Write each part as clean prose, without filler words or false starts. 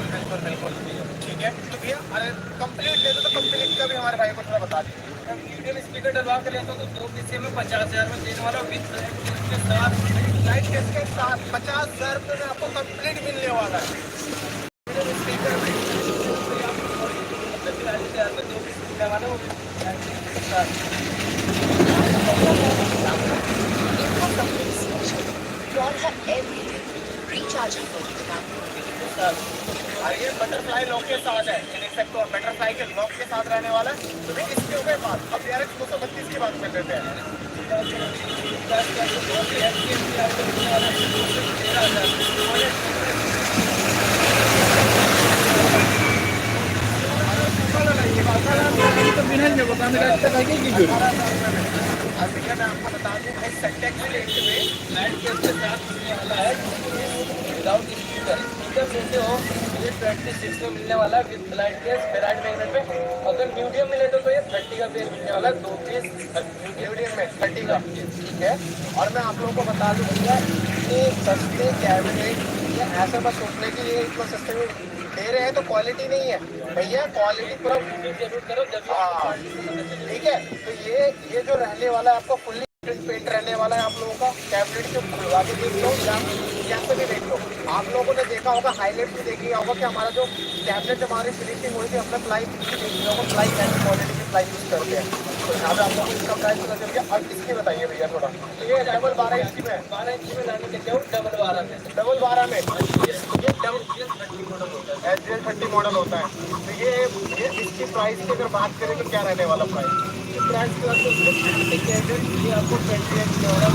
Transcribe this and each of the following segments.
बिल्कुल बिल्कुल ठीक है। तो भैया अरे कंप्लीट लेते तो कंप्लीट का भी हमारे भाई को थोड़ा बता दीजिए। मीडियम स्पीकर डलवा के लेते हो तो 2 पीसी में 50,000 में देने वाला विद के साथ लाइट केस के साथ 50,000 रुपये में आपको कंप्लीट मिलने वाला है। मीडियम स्पीकर में 40,000 में 2 पीस मिलने वाला वो ये बटरफ्लाई लॉक के साथ है, देख सकते हो बटरफ्लाई के लॉक के साथ रहने वाला है। तो भी इसके हो गए बात। अब DRX 232 की बात कर लेते हैं। अभी मैं आपको बता दूं भाई सेटेक्स रेट में लाइट के साथ मिलने वाला है विदाउट स्पीकर। स्पीकर लेते हो ये 26 में मिलने वाला है with light case ferrite magnet में। अगर मीडियम में लेते तो ये 30 का पेयर मिलने वाला है, 2 पीस मीडियम में 30 का, ठीक है। और मैं आप लोगों को बता दूं भैया ये सस्ते कैबिनेट ये ऐसा बस सोचने के लिए इतना सस्ते में दे रहे हैं तो क्वालिटी नहीं है भैया, क्वालिटी पूरा जरूर करो जब ठीक है। तो ये जो रहने वाला है आपका फुल्ली पेंट रहने वाला है आप लोगों का। कैबिनेट के खुलवा के देख लो या कैसे भी देख लो। आप लोगों ने देखा होगा हाईलाइट भी देखी होगा कि हमारा जो कैबिनेट हमारी फिनिशिंग हुई थी हमने प्लाई देखी होगा, प्लाई ऐसी क्वालिटी की प्लाई यूज करते हैं। तो यहाँ पे आप लोगों को इसका प्राइस पता चल गया। अब इसकी बताइए भैया थोड़ा। तो ये डबल 12 इंच में 12 इंच में लाने के डबल 12 में ये डबल SGL 30 मॉडल होता है। तो ये इसकी प्राइस की अगर बात करें तो क्या रहने वाला प्राइस? प्राइस की बात करें ये आपको 28 में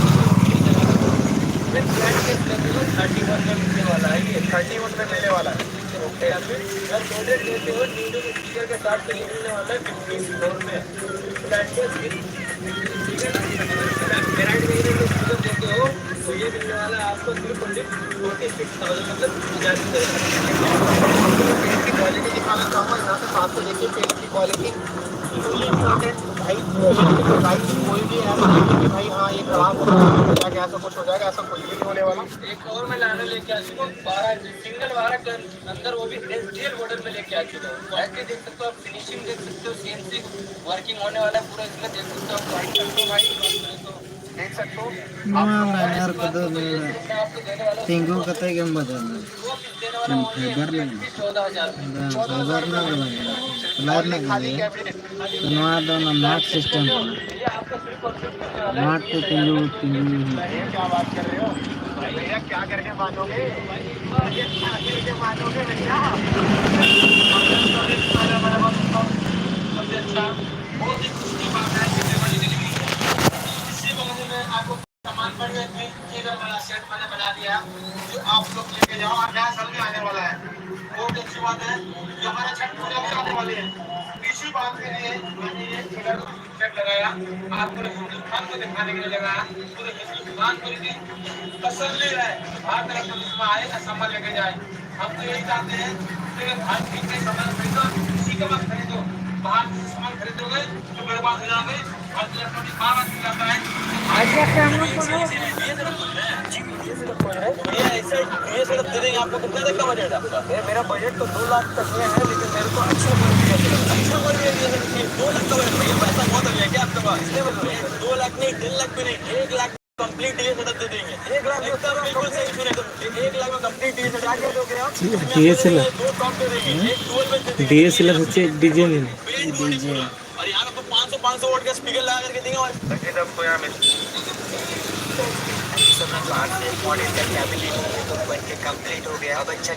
31 में मिलने वाला है। ये 31 में मिलने वाला है। ओके अगर मॉडल लेते हो नीडो स्पीकर के साथ तो ये मिलने वाला है 54 में। फेराइट वगैरह जो स्पीकर देते हो तो ये मिलने वाला है आपको सिर्फ 46,000 मतलब पेंट की क्वालिटी दिखाना चाहूँगा। यहाँ से पास को देखिए पेंट की क्वालिटी इम्पोर्टेंट भाई। कोई भी ऐसा नहीं कि भाई हाँ ये खराब हो जाएगा ऐसा कुछ हो जाएगा, ऐसा कुछ भी नहीं होने वाला। एक और मैं लाने लेके आ चुका हूँ 12 सिंगल 12 के अंदर वो भी SGL मॉडल में लेके आ चुका हूँ। क्वालिटी देख सकते हो आप, फिनिशिंग देख सकते हो, CNC वर्किंग होने वाला है पूरा इसमें देख सकते हो आप। भाई देख सकते हो यार को दो तिंगू कते के बदल फाइबर में 14,000 ना प्लायर ना नवा दो ना मैट सिस्टम मैट तो तिंगू क्या बात कर रहे हो भैया? क्या करके मानोगे भैया? बहुत ही खुशी की बात है। आपको सामान पर बड़ा सेट मैंने बना दिया जो आप लोग लेके जाओ और नया साल में आने वाला है। बहुत अच्छी बात है जो हमारा छठ पूजा भी आने वाली है। इसी बात के लिए मैंने ये सेट लगाया आपको हिंदुस्तान को दिखाने के लिए लगाया। पूरे हिंदुस्तान को पसंद ले रहा है हर तरफ से इसमें आए सामान लेके जाए। हम तो यही चाहते हैं कि भारत के सामान खरीदो इसी का मत खरीदो। बाहर से सामान खरीदोगे तो बर्बाद हो जाओगे। और इलेक्ट्रॉनिक बार जाता है ये सिर्फ दे देंगे आपको। कितना तक का बजट आपका? मेरा बजट तो 2 लाख तक में है लेकिन मेरे को अच्छा क्वालिटी 2 लाख का बजट है। पैसा बहुत हो गया क्या आपके पास? 2 लाख नहीं 3 लाख भी नहीं 1 लाख कंप्लीट ये सेटअप दे देंगे। 1 लाख बिल्कुल सही सुने तो 1 लाख में कंप्लीट ये सेटअप क्या दोगे आप? DSLR दो टॉप दे देंगे। एक डुअल बेस दे देंगे। DSLR হচ্ছে ডিজে और यहाँ पे 500 वोल्ट का स्पीकर लगा करके देंगे। और मॉडल का कैबिनेट बन के कंप्लीट हो गया। अब अच्छा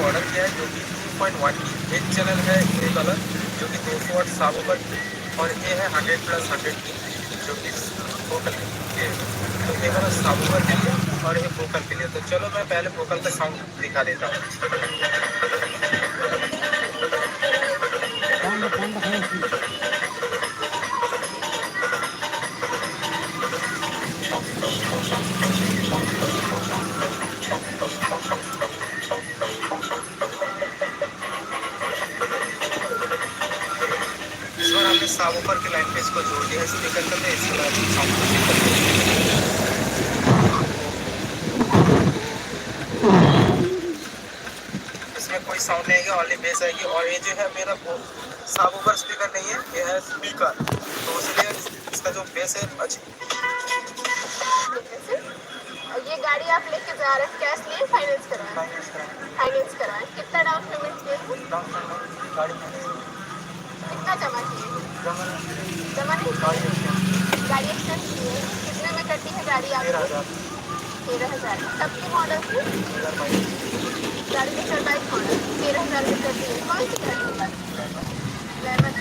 ऑर्डर किया है जो कि 2.1 की एक चैनल है ग्रे कलर जो कि 200 वाट साबुकर और ये है 100+100 की जो कि फोकल के लिए। तो ये मेरा साबुकर के लिए और ये फोकल के लिए। तो चलो मैं पहले फोकल का साउंड दिखा देता हूँ। साब ऊपर के लाइन पे इसको जोड़ दिया स्पीकर करते इसके बाद साउंड को ठीक करते इसमें कोई साउंड नहीं आएगी, ओनली बेस आएगी। और ये जो है मेरा साब ऊपर स्पीकर नहीं है, ये है स्पीकर, तो इसलिए इसका जो बेस है अच्छी। ये गाड़ी आप लेके जा रहे हैं, कैश लिए फाइनेंस कराएं? फाइनेंस कराएं। कितना डाउन पेमेंट किए? गाड़ी में कितना जमा किए? जमा नहीं किए? गाड़ी एक्सचेंज किए? कितने में कटी है गाड़ी आपकी? 13,000। तब की मॉडल थी? गाड़ी का 22 मॉडल 13,000 में कटी है। कौन सी गाड़ी है? लेमन।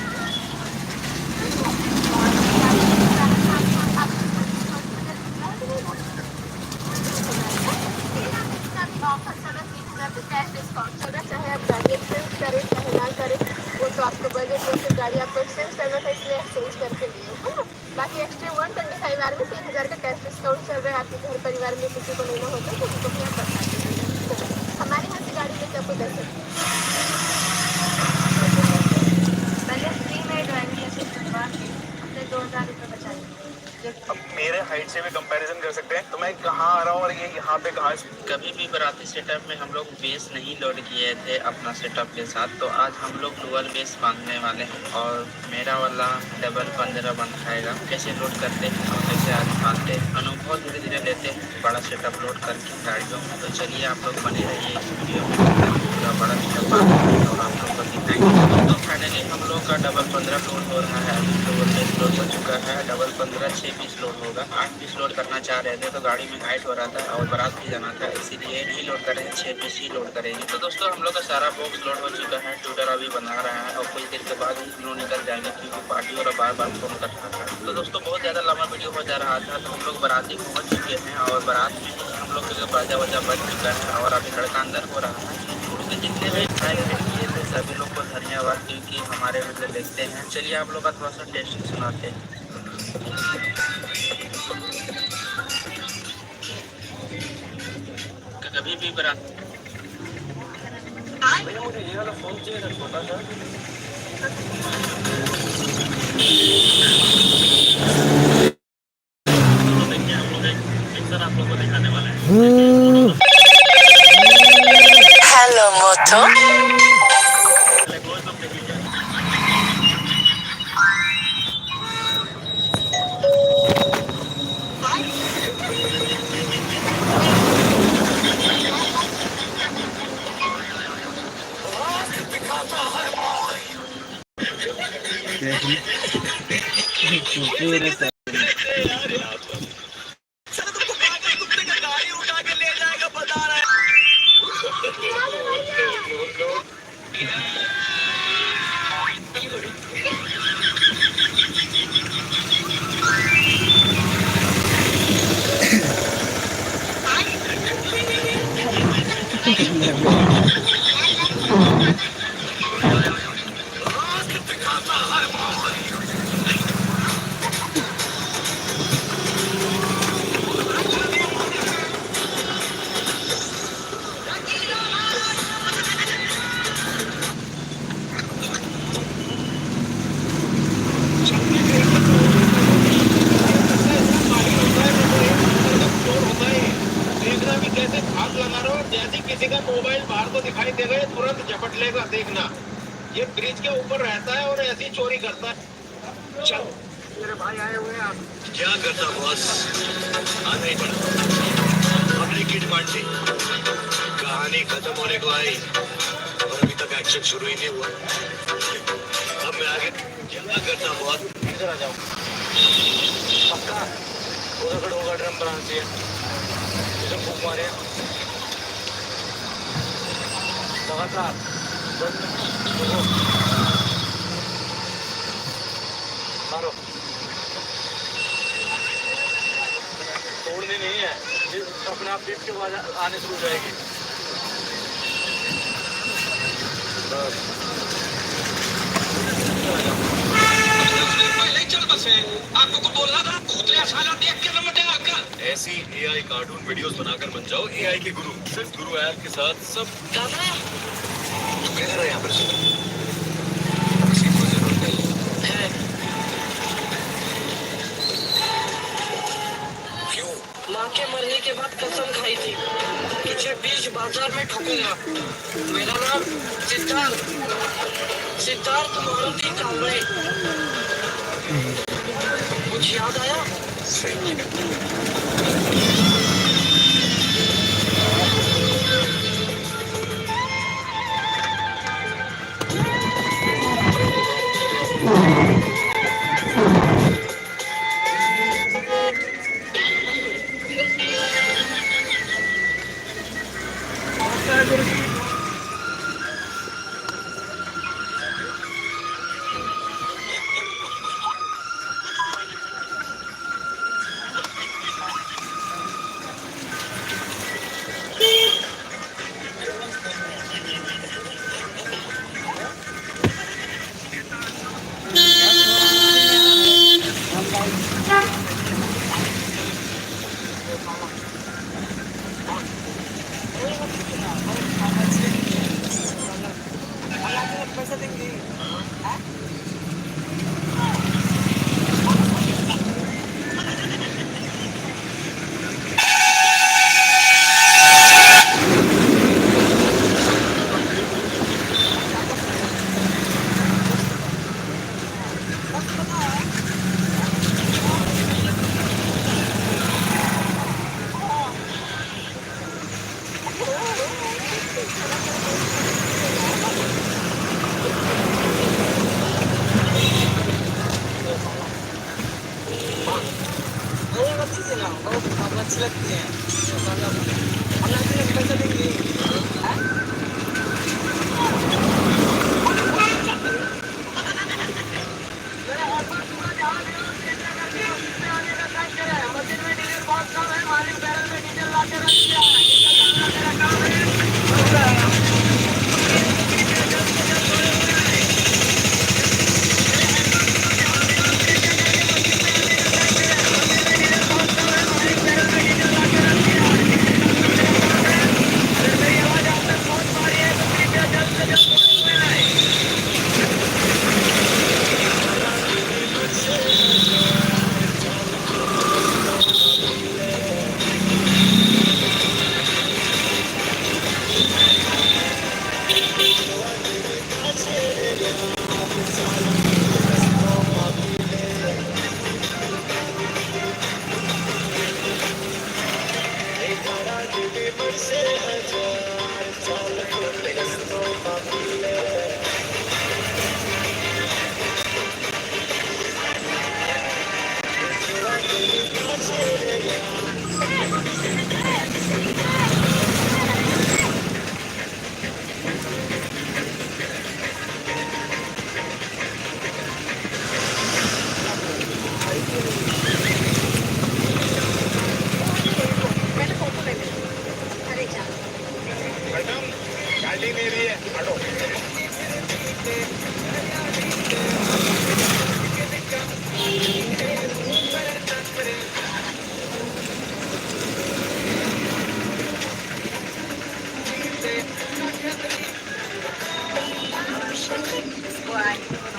ऑफर चला 30,000 पे कैश डिस्काउंट चला, चाहे आप गाड़ी एक्सचेंज करें चाहे ना करें, वो तो आपको बजट में से गाड़ी आपको एक्सचेंज करना था इसलिए एक्सचेंज करके लिए है ना। बाकी एक्स्ट्रा 125 आर में 3,000 का कैश डिस्काउंट चल रहा है। आपके घर परिवार में किसी को लेना होता है तो उनको भी आप बता दीजिए। हमारे यहाँ से गाड़ी लेकर आपको 10 पहले फ्री में ड्राइविंग लाइसेंस बनवा के अपने 2,000 रुपये बचा लीजिए। अब मेरे हाइट से भी कंपैरिजन कर सकते हैं, तो मैं कहाँ आ रहा हूँ और ये यहाँ पे कहाँ। कभी भी बाराती सेटअप में हम लोग बेस नहीं लोड किए थे अपना सेटअप के साथ, तो आज हम लोग डुअल बेस बांधने वाले हैं और मेरा वाला डबल 15 बंद खाएगा। कैसे लोड करते हैं और कैसे आज बांधते हैं, अनुभव धीरे धीरे लेते हैं बड़ा सेटअप लोड करके गाड़ियों में। तो चलिए आप लोग बने रहिए इस वीडियो में, पूरा बड़ा सेटअप बांधेंगे और आप लोग को दिखाएंगे। तो फाइनली हम लोग का डबल 15 लोड हो रहा है। अभी डबल बेस लोड हो चुका है। डबल 15 6 पीस लोड होगा। 8 पीस लोड करना चाह रहे थे तो गाड़ी में हाइट हो रहा था और बारात भी जाना था, इसीलिए नहीं लोड कर रहे हैं, 6 पीस ही लोड करेंगे। तो दोस्तों हम लोग का सारा बॉक्स लोड हो चुका है। टूटर अभी बना रहा है और कुछ देर के बाद ही लोग निकल जाएंगे क्योंकि पार्टी वाला बार बार फोन कर रहा था। तो दोस्तों बहुत ज़्यादा लंबा वीडियो हो जा रहा था, तो हम लोग बाराती पहुँच चुके हैं और बारात में हम लोग का बाजा वजा बज चुका है और अभी लड़का अंदर हो रहा है। उनके जितने भी खाए किए थे सभी लोग को धन्यवाद क्योंकि हमारे वीडियो देखते हैं। चलिए आप लोग का थोड़ा सा टेस्ट सुनाते हैं। कभी भी बारात भैया मुझे ये वाला फोन चाहिए था छोटा सा। देखिए हम लोग मिक्सर आप लोग को दिखाने वाले हैं। Hello, Moto. पूरे से देखना भी कैसे भाग लगा रहा हो, जैसे किसी का मोबाइल बाहर को दिखाई देगा ये तुरंत झपट लेगा। देखना ये ब्रिज के ऊपर रहता है और ऐसी चोरी करता है। चल मेरे भाई आए हुए हैं, आप क्या करता बॉस, आना ही पड़ा। पब्लिक की डिमांड थी, कहानी खत्म होने को आई और अभी तक एक्शन शुरू ही नहीं हुआ। अब मैं आगे क्या करता बॉस। इधर आ जाओ, पक्का उधर होगा ड्रम ब्रांच से इधर फूक मारे लगातार 10 मिनट मारो। तोड़नी नहीं है, अपने आप पीट के बाद आने शुरू हो जाएगी। बस आपको को बोलना था, उतरे साला देख के नंबर देगा अक्कल। ऐसी एआई कार्टून वीडियोस बनाकर बन जाओ एआई के गुरु। सिर्फ गुरु ऐप के साथ सब दादा तू कह रहा है यहाँ पर के मरने के बाद कसम खाई थी कि जब बीच बाजार में ठोकूंगा। मेरा नाम सिद्धार्थ सिद्धार्थ मारुति कांबळे। कुछ याद आया? अच्छी लगती है। पैसा देंगे।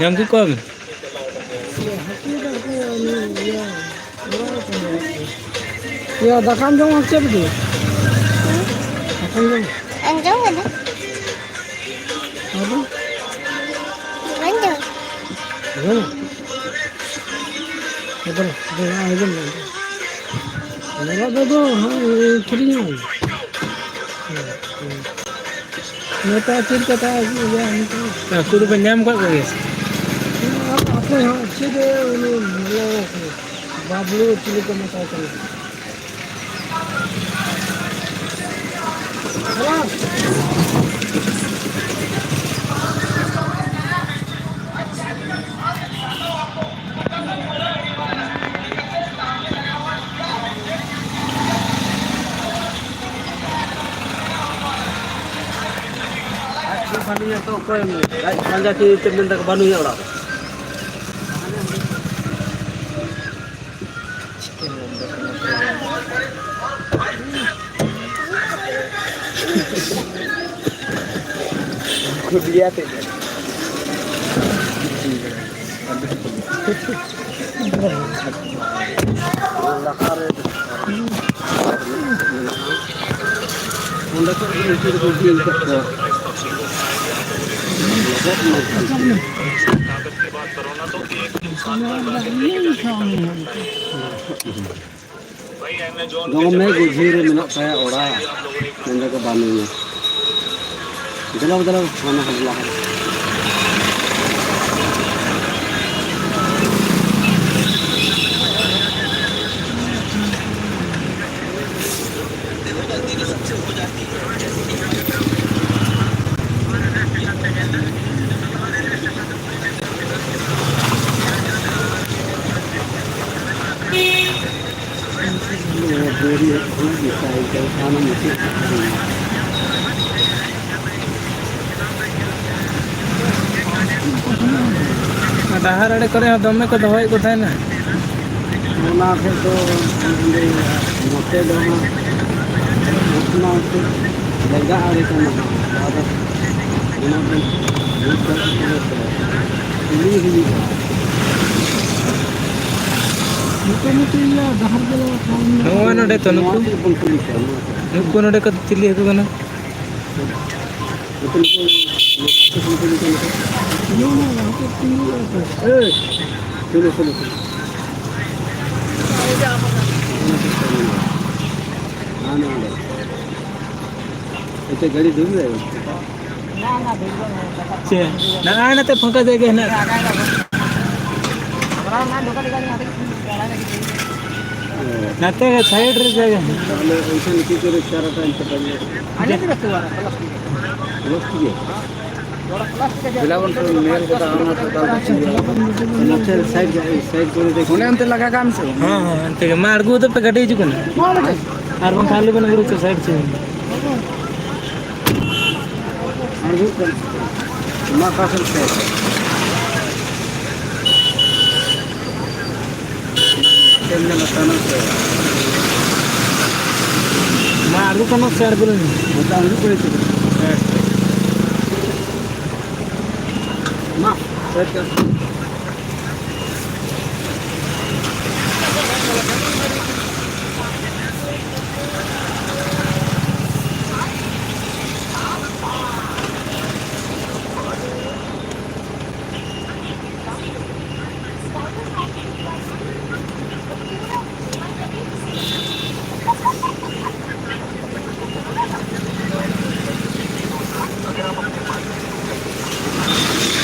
Yang ku kom. Ya, dah kanjong macam tu. Kanjong. Anjong ada? Apa? Anjong. Apa? Apa? Dah ayam ni. Ada tu, kirinya. Neta ciri kata aja ya itu. Nah, kudu penyam kok guys. Apa yang ciri ini bablu ciri kamu tahu kan? Salam. Banunya tu apa yang ni? Manja ki termin tak banunya orang. Kudiya tu. Lakar itu. गाँव में गुजर में खाया ओड़ा नंदा का बानी में जला खाना हमला है डहार आड़े करे दमे को दवाई को था ना तो मोटे जगह आड़े नोडे तो नुकु नोडे को चिल्ली हको कना गाड़ी दूर है ना ते फंका जगह ना नाते साइड रे जगह ऐसा नहीं कि चारा टाइम से पहले बिलावन तो मेल को आना तो साइड को देखो ने अंत लगा काम से हां हां अंते मारगु तो पे गडी जुकन आर बन खाली बन गुरु साइड से मां कासल से तेलने मताना से मारगु कनो शेयर गुरु मतान को पड़े मां सेट कर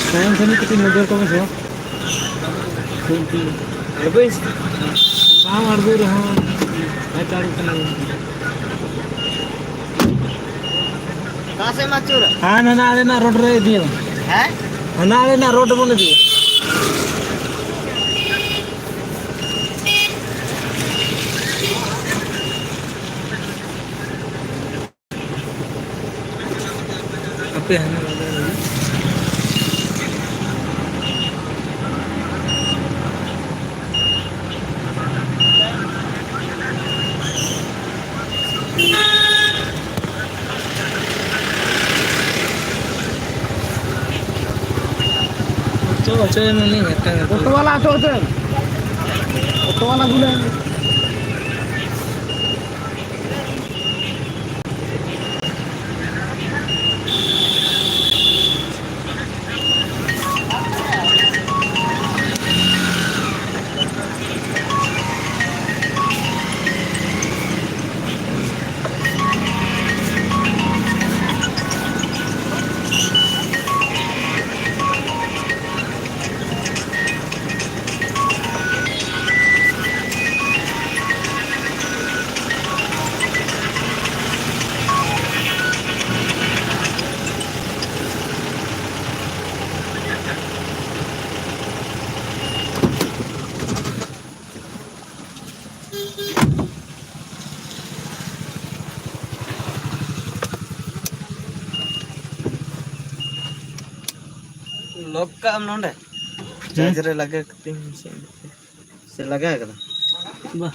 sayang sini kita ngejar kau masih habis bang ardur हाँ मैं चालू करना कहां से मचूर हाँ ना रोड रे दिए हैं ना रोड बन दिए apa है तो में नहीं है ऑटो वाला बुला लोग का हम नोंडे चार्जर लगे से लगा है कदा वाह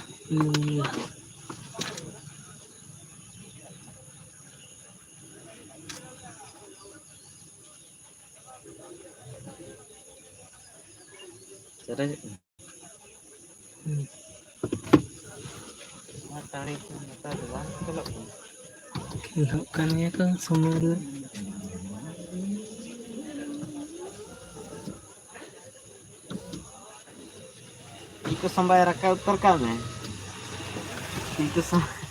चले तारीख बता दो Kilok kan ya kan semua dulu. Ikut sampai raka uttar kan ya? Ikut sampai